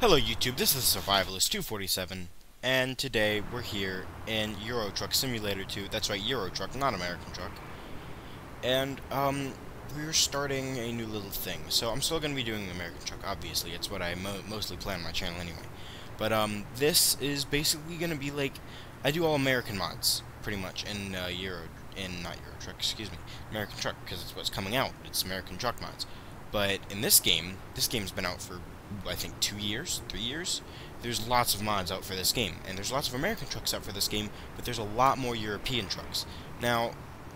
Hello YouTube, this is Survivalist247, and today we're here in Euro Truck Simulator 2, that's right, Euro Truck, not American Truck, and, we're starting a new little thing. So I'm still going to be doing American Truck, obviously, it's what I mostly play on my channel anyway, but, this is basically going to be like, I do all American mods, pretty much, in, not Euro Truck, excuse me, American Truck, because it's what's coming out, it's American Truck mods. But in this game's been out for, I think, 2 years, 3 years. There's lots of mods out for this game, and there's lots of American trucks out for this game, but there's a lot more European trucks. Now,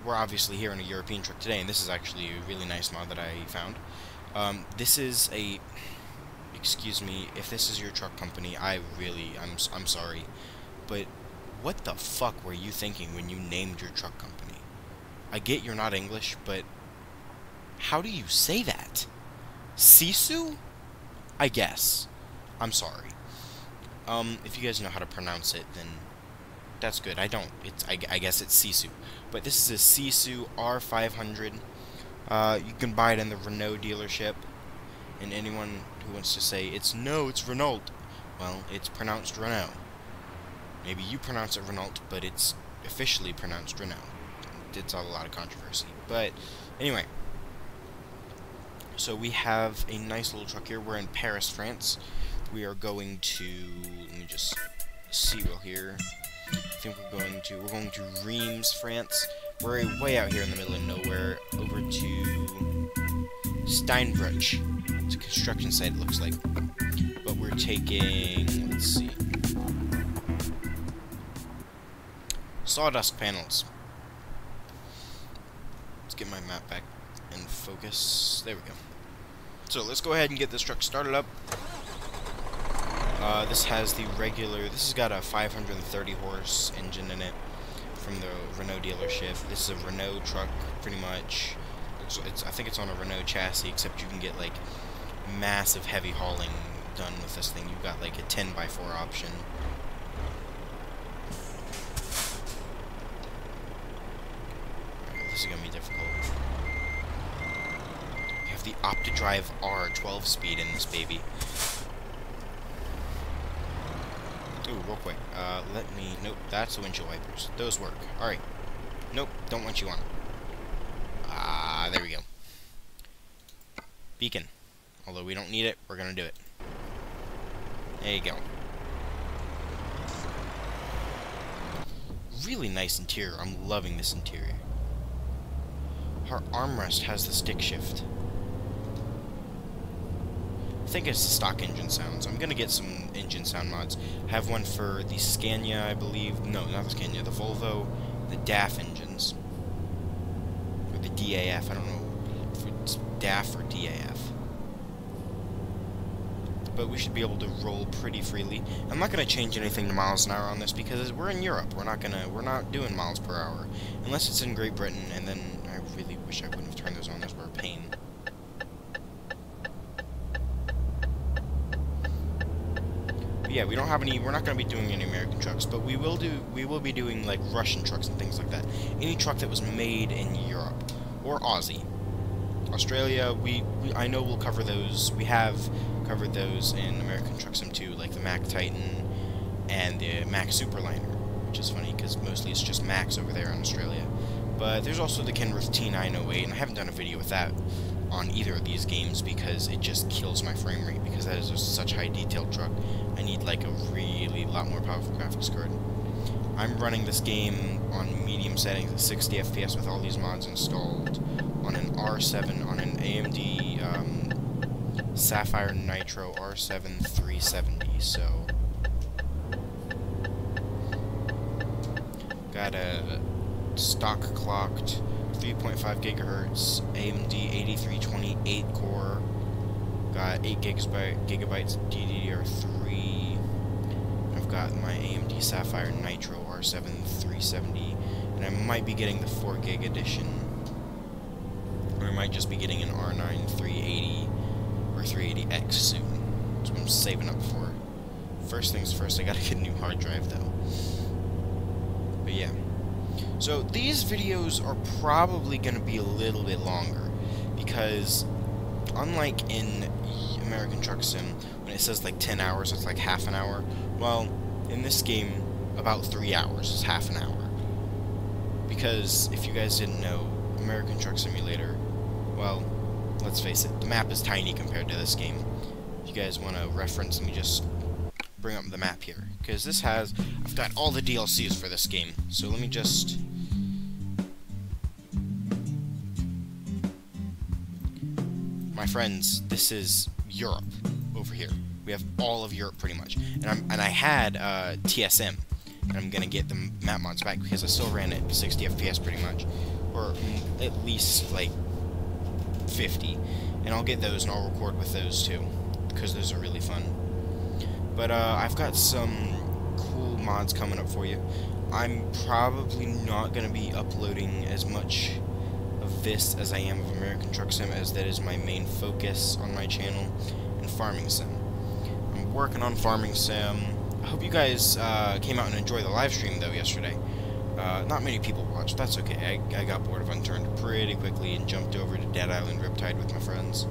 we're obviously here in a European truck today, and this is actually a really nice mod that I found. This is a... Excuse me, if this is your truck company, I'm sorry, but what the fuck were you thinking when you named your truck company? I get you're not English, but how do you say that? Sisu? I guess. I'm sorry. If you guys know how to pronounce it, then that's good. I don't. I guess it's Sisu. But this is a Sisu R500. You can buy it in the Renault dealership. And anyone who wants to say, it's Renault. Well, it's pronounced Renault. Maybe you pronounce it Renault, but it's officially pronounced Renault. It's a lot of controversy. But, anyway. So we have a nice little truck here. We're in Paris, France. We are going to, let me just see real here. I think we're going to Reims, France. We're way out here in the middle of nowhere, over to Steinbruch. It's a construction site, it looks like. But we're taking, let's see, sawdust panels. Let's get my map back in focus. There we go. So let's go ahead and get this truck started up. This has the regular, this has got a 530 horse engine in it from the Renault dealership. This is a Renault truck, pretty much. I think it's on a Renault chassis, except you can get like massive heavy hauling done with this thing. You've got like a 10x4 option. This is gonna be difficult. We have the OptiDrive R 12 speed in this baby. Ooh, real quick. Nope, that's the windshield wipers. Those work. Alright. Nope, don't want you on. There we go. Beacon. Although we don't need it, we're gonna do it. There you go. Really nice interior. I'm loving this interior. Her armrest has the stick shift. I think it's the stock engine sounds. I'm gonna get some engine sound mods. I have one for the Scania, I believe. No, not the Scania. The Volvo, the DAF engines, or the DAF. I don't know if it's DAF or DAF. But we should be able to roll pretty freely. I'm not gonna change anything to miles an hour on this because we're in Europe. We're not doing miles per hour unless it's in Great Britain, and then I really wish I wouldn't have turned those on. Those were a pain. Yeah, we don't have any. We're not going to be doing any American trucks, but we will be doing like Russian trucks and things like that. Any truck that was made in Europe or Aussie, Australia. I know we'll cover those. We have covered those in American Truck Sim 2, like the Mack Titan and the Mack Superliner, which is funny because mostly it's just Macks over there in Australia. But there's also the Kenworth T908, and I haven't done a video with that on either of these games because it just kills my frame rate because that is just such high detailed truck. I need like a really lot more powerful graphics card. I'm running this game on medium settings at 60 FPS with all these mods installed on an R7, on an AMD Sapphire Nitro R7 370, so got a stock clocked 3.5 gigahertz AMD 8328 core, got 8 gigabytes DDR3. I've got my AMD Sapphire Nitro R7 370, and I might be getting the 4 gig edition, or I might just be getting an R9 380 or 380X soon. That's what I'm saving up for. First things first, I gotta get a new hard drive though. But yeah. So these videos are probably going to be a little bit longer because unlike in American Truck Sim, When it says like 10 hours, it's like half an hour. Well, in this game, about 3 hours is half an hour. Because, if you guys didn't know, American Truck Simulator, well, let's face it, the map is tiny compared to this game. If you guys want to reference, let me just bring up the map here. Because this has, I've got all the DLCs for this game. So let me just... My friends, this is Europe over here. We have all of Europe pretty much. And I had TSM. And I'm gonna get the map mods back because I still ran at 60 FPS pretty much. Or at least like 50. And I'll get those and I'll record with those too. Because those are really fun. But I've got some cool mods coming up for you. I'm probably not gonna be uploading as much of this as I am of American Truck Sim, as that is my main focus on my channel, and Farming Sim. I'm working on Farming Sim. I hope you guys came out and enjoyed the live stream though yesterday. Not many people watched, that's okay. I got bored of Unturned pretty quickly and jumped over to Dead Island Riptide with my friends.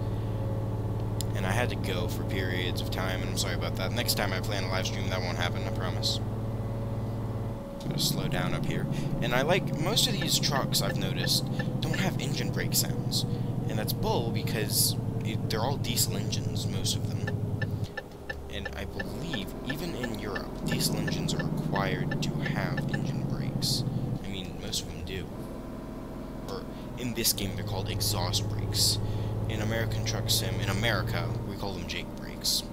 And I had to go for periods of time, and I'm sorry about that. Next time I plan a live stream, that won't happen, I promise. Gotta slow down up here. And I like, most of these trucks, I've noticed, don't have engine brake sounds. And that's bull, because they're all diesel engines, most of them. And I believe, even in Europe, diesel engines are required to have engine brakes. I mean, most of them do. Or, in this game, they're called exhaust brakes. In American Truck Sim, in America, we call them Jake brakes.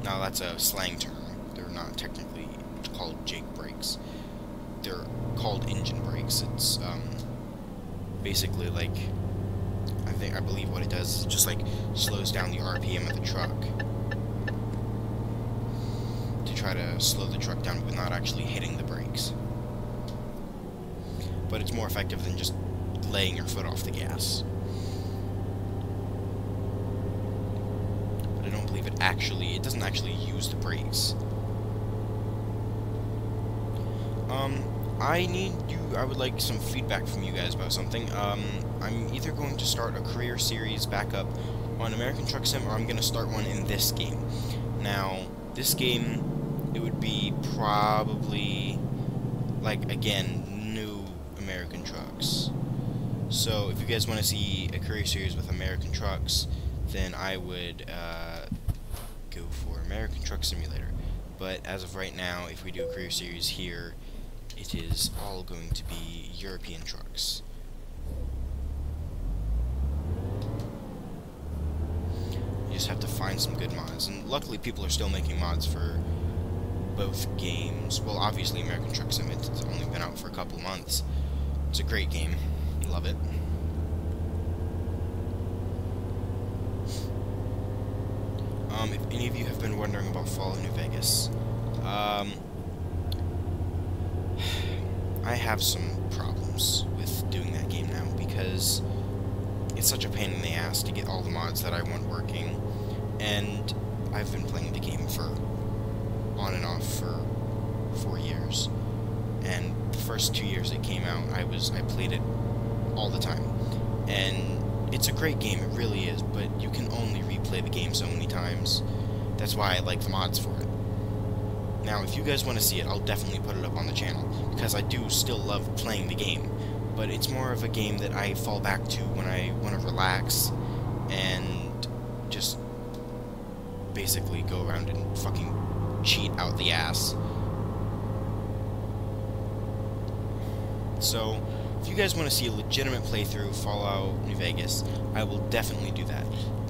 Now, that's a slang term. They're not technically called Jake brakes. They're called engine brakes. It's, basically like, I believe what it does is it just, like, slows down the RPM of the truck to try to slow the truck down but not actually hitting the brakes. But it's more effective than just laying your foot off the gas. But I don't believe it doesn't actually use the brakes. I would like some feedback from you guys about something. I'm either going to start a career series back up on American Truck Sim, or I'm going to start one in this game. Now, this game, it would be probably, like, again, new American trucks. So, if you guys want to see a career series with American trucks, then I would go for American Truck Simulator. But as of right now, if we do a career series here, it is all going to be European trucks. You just have to find some good mods, and luckily people are still making mods for both games. Well, obviously American Truck Sim, it's only been out for a couple months. It's a great game. Love it. If any of you have been wondering about Fallout New Vegas, I have some problems with doing that game now, because it's such a pain in the ass to get all the mods that I want working, and I've been playing the game for on and off for 4 years, and the first 2 years it came out, I played it all the time, and it's a great game, it really is, but you can only replay the game so many times. That's why I like the mods for it. Now, if you guys want to see it, I'll definitely put it up on the channel, because I do still love playing the game, but it's more of a game that I fall back to when I want to relax and just basically go around and fucking cheat out the ass. So, if you guys want to see a legitimate playthrough of Fallout New Vegas, I will definitely do that.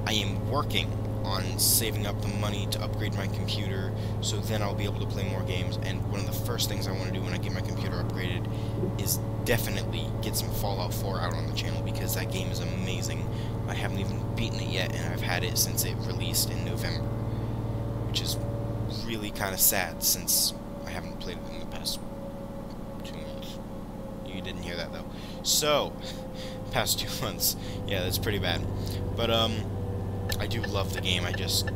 I am working on saving up the money to upgrade my computer, so then I'll be able to play more games, and one of the first things I want to do when I get my computer upgraded is definitely get some Fallout 4 out on the channel, because that game is amazing. I haven't even beaten it yet, and I've had it since it released in November, which is really kind of sad, since I haven't played it in the past 2 months. You didn't hear that, though. So, past 2 months. Yeah, that's pretty bad. But, I do love the game. I just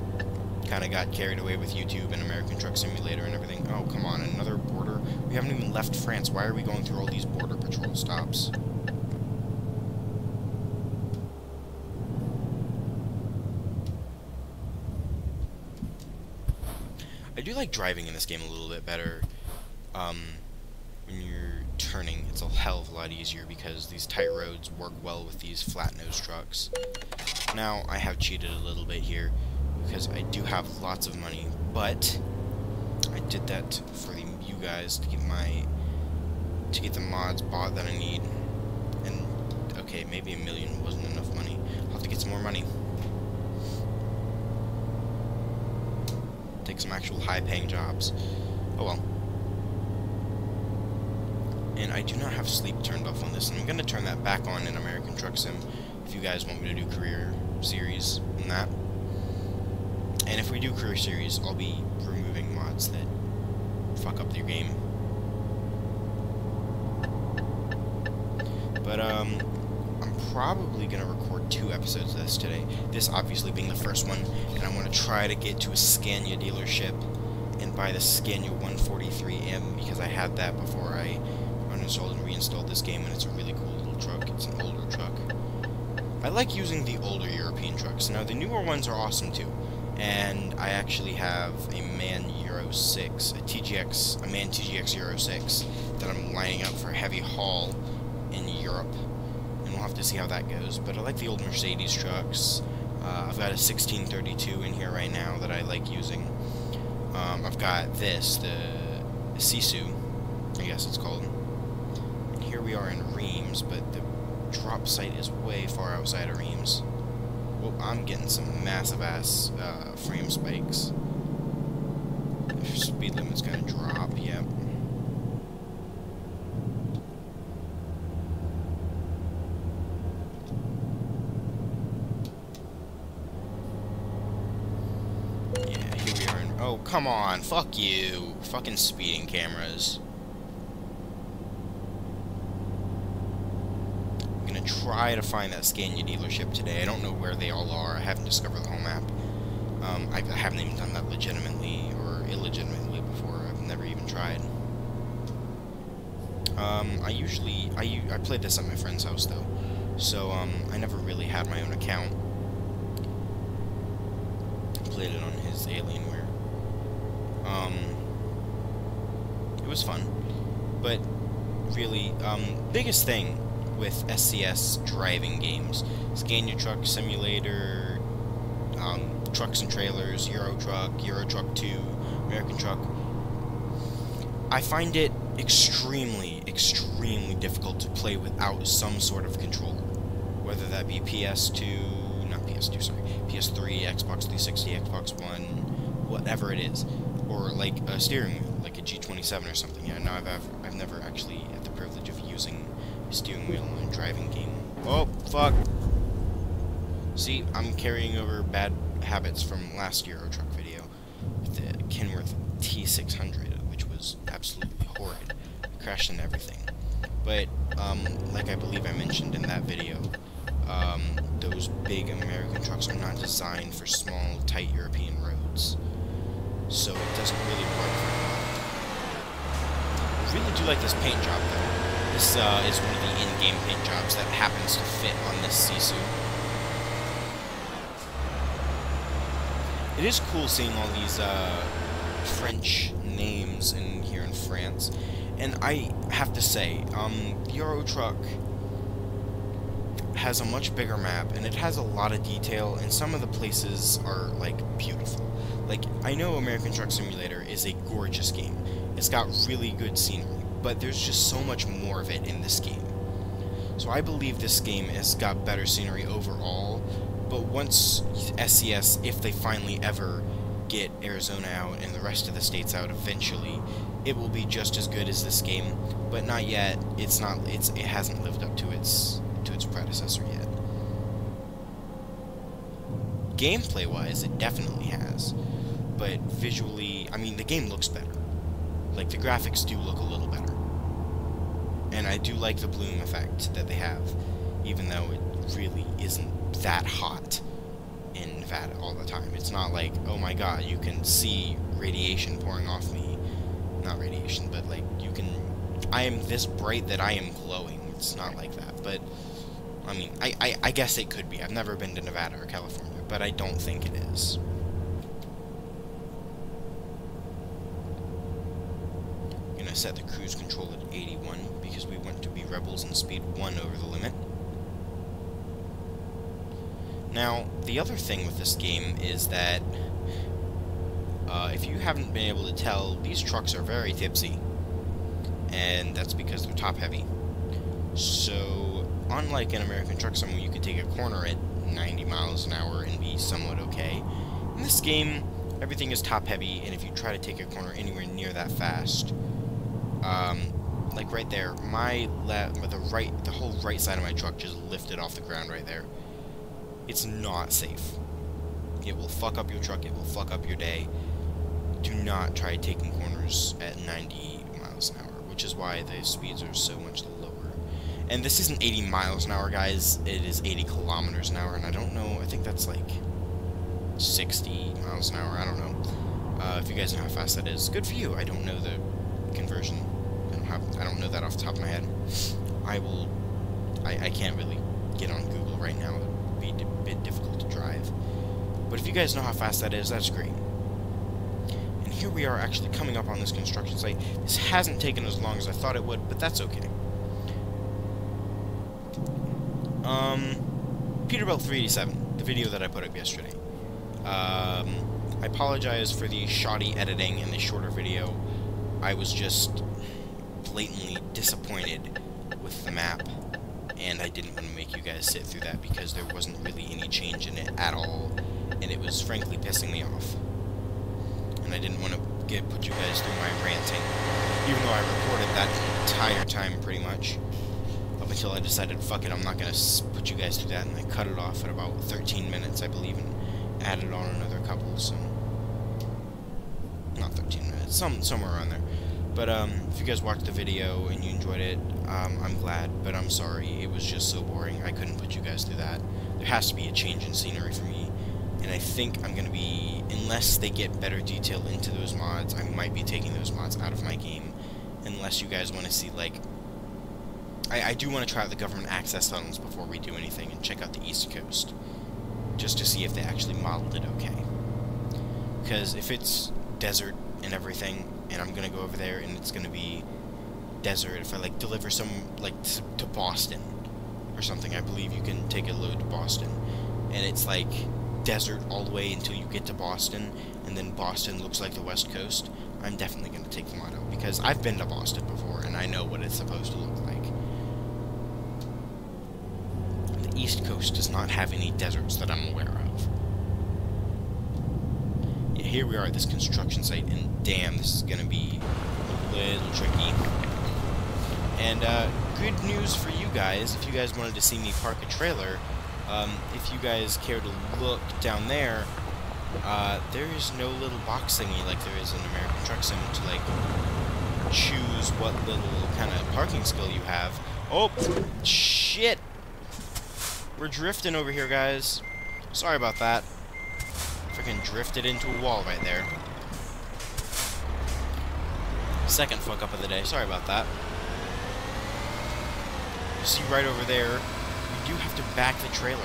kind of got carried away with YouTube and American Truck Simulator and everything. Oh, come on, another border? We haven't even left France. Why are we going through all these border patrol stops? I do like driving in this game a little bit better. When you're turning, it's a hell of a lot easier because these tight roads work well with these flat-nosed trucks. Now, I have cheated a little bit here because I do have lots of money, but I did that for you guys to get the mods bought that I need. And okay, maybe $1 million wasn't enough money. I'll have to get some more money. Take some actual high-paying jobs. Oh well. And I do not have sleep turned off on this, and I'm going to turn that back on in American Truck Sim if you guys want me to do career series and that. And if we do career series, I'll be removing mods that fuck up your game. But I'm probably going to record 2 episodes of this today. This obviously being the first one, and I want to try to get to a Scania dealership and buy the Scania 143M because I had that before I uninstalled and reinstalled this game, and it's a really cool little truck. It's an older truck. I like using the older European trucks. Now, the newer ones are awesome too, and I actually have a MAN Euro 6, a MAN TGX Euro 6 that I'm lining up for heavy haul in Europe, and we'll have to see how that goes. But I like the old Mercedes trucks. I've got a 1632 in here right now that I like using. I've got this, the Sisu, I guess it's called. And here we are in Reims, but the drop site is way far outside of Reims. Well, I'm getting some massive ass frame spikes. The speed limit's gonna drop, yep. Oh, come on. Fuck you. Fucking speeding cameras. I'm gonna try to find that Scania dealership today. I don't know where they all are. I haven't discovered the whole map. I haven't even done that legitimately or illegitimately before. I've never even tried. I played this at my friend's house, though. So, I never really had my own account. I played it on his Alienware. It was fun, but really, biggest thing with SCS driving games, Scania Truck Simulator, Trucks and Trailers, Euro Truck 2, American Truck, I find it extremely, extremely difficult to play without some sort of controller, whether that be PS2, not PS2, sorry, PS3, Xbox 360, Xbox One, whatever it is, or like a steering wheel, like a G27 or something. Yeah, no, I've never actually had the privilege of using a steering wheel in a driving game. Oh, fuck. See, I'm carrying over bad habits from last Euro Truck video with the Kenworth T600, which was absolutely horrid. Crashed and everything. But, like I believe I mentioned in that video, those big American trucks are not designed for small, tight European roads. So it doesn't really work very well. I really do like this paint job, though. This is one of the in-game paint jobs that happens to fit on this Sisu. It is cool seeing all these French names in here in France. And I have to say, Euro Truck has a much bigger map, and it has a lot of detail, and some of the places are, like, beautiful. Like, I know American Truck Simulator is a gorgeous game. It's got really good scenery, but there's just so much more of it in this game. So I believe this game has got better scenery overall, but once SCS, if they finally ever get Arizona out and the rest of the states out eventually, it will be just as good as this game, but not yet. It hasn't lived up to its predecessor yet. Gameplay-wise, it definitely has, but visually, I mean, the game looks better. Like, the graphics do look a little better. And I do like the bloom effect that they have, even though it really isn't that hot in Nevada all the time. It's not like, oh my god, you can see radiation pouring off me. Not radiation, but like, I am this bright that I am glowing. It's not like that, but I mean, I guess it could be. I've never been to Nevada or California, but I don't think it is. set the cruise control at 81 because we want to be rebels and speed 1 over the limit. Now, the other thing with this game is that, if you haven't been able to tell, these trucks are very tipsy. And that's because they're top-heavy. So, unlike an American truck sim where you could take a corner at 90 miles an hour and be somewhat okay, in this game, everything is top-heavy, and if you try to take a corner anywhere near that fast, like right there, the whole right side of my truck just lifted off the ground right there. It's not safe. It will fuck up your truck, it will fuck up your day. Do not try taking corners at 90 miles an hour, which is why the speeds are so much lower. And this isn't 80 miles an hour, guys, it is 80 kilometers an hour, and I don't know, I think that's like 60 miles an hour, I don't know. If you guys know how fast that is, good for you. I don't know the conversion. I don't know that off the top of my head. I can't really get on Google right now. It would be a bit difficult to drive. But if you guys know how fast that is, that's great. And here we are actually coming up on this construction site. This hasn't taken as long as I thought it would, but that's okay. Peterbilt 387, the video that I put up yesterday. I apologize for the shoddy editing in the shorter video. I was just blatantly disappointed with the map, and I didn't want to make you guys sit through that because there wasn't really any change in it at all, and it was frankly pissing me off. And I didn't want to put you guys through my ranting, even though I recorded that entire time pretty much, up until I decided, fuck it, I'm not going to put you guys through that, and I cut it off at about 13 minutes, I believe, and added on another couple, so... not 13 minutes, somewhere around there. But, if you guys watched the video and you enjoyed it, I'm glad, but I'm sorry, it was just so boring, I couldn't put you guys through that. There has to be a change in scenery for me, and I think I'm gonna be, unless they get better detail into those mods, I might be taking those mods out of my game, unless you guys want to see, like, I do want to try out the government access tunnels before we do anything, and check out the East Coast, just to see if they actually modeled it okay. Because if it's desert and everything, and I'm gonna go over there and it's gonna be desert, if I like deliver some like to Boston or something, I believe you can take a load to Boston, and it's like desert all the way until you get to Boston, and then Boston looks like the West Coast, I'm definitely gonna take the mod out, because I've been to Boston before and I know what it's supposed to look like. The East Coast does not have any deserts that I'm aware of. Here we are at this construction site, and damn, this is going to be a little tricky. And, good news for you guys, if you guys wanted to see me park a trailer, if you guys care to look down there, there is no little box thingy like there is in American Truck Sim to, like, choose what little kind of parking skill you have. Oh, shit! We're drifting over here, guys. Sorry about that. Freaking drifted into a wall right there. Second fuck up of the day. Sorry about that. You see right over there, you do have to back the trailer.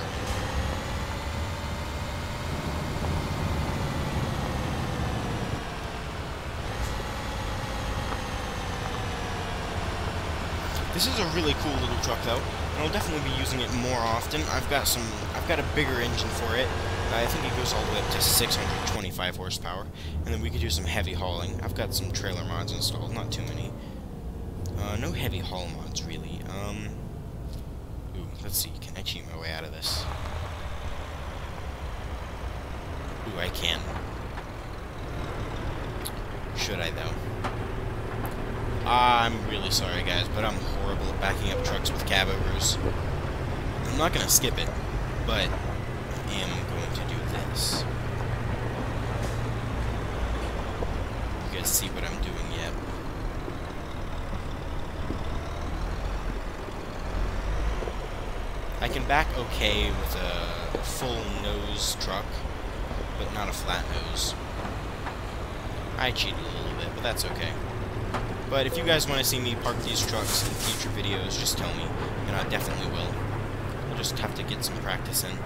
This is a really cool little truck though, and I'll definitely be using it more often. I've got a bigger engine for it. I think it goes all the way up to 625 horsepower, and then we could do some heavy hauling. I've got some trailer mods installed, not too many. No heavy haul mods, really. Ooh, let's see, can I cheat my way out of this? Ooh, I can. Should I, though? I'm really sorry, guys, but I'm horrible at backing up trucks with cab overs. I'm not gonna skip it, but I am going to do this. You guys see what I'm doing yet? I can back okay with a full nose truck, but not a flat nose. I cheated a little bit, but that's okay. But if you guys want to see me park these trucks in future videos, just tell me, and I definitely will. I'll just have to get some practice in.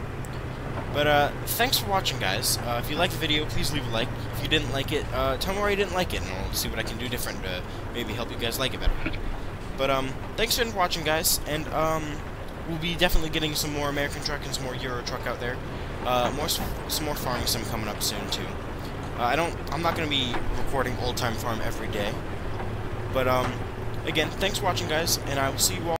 But, thanks for watching, guys. If you liked the video, please leave a like. If you didn't like it, tell me why you didn't like it, and I'll see what I can do different to maybe help you guys like it better. But, thanks for watching, guys, and, we'll be definitely getting some more American truck and some more Euro truck out there. Some more farming sim coming up soon, too. I'm not gonna be recording Old Time Farm every day. But, again, thanks for watching, guys, and I will see you all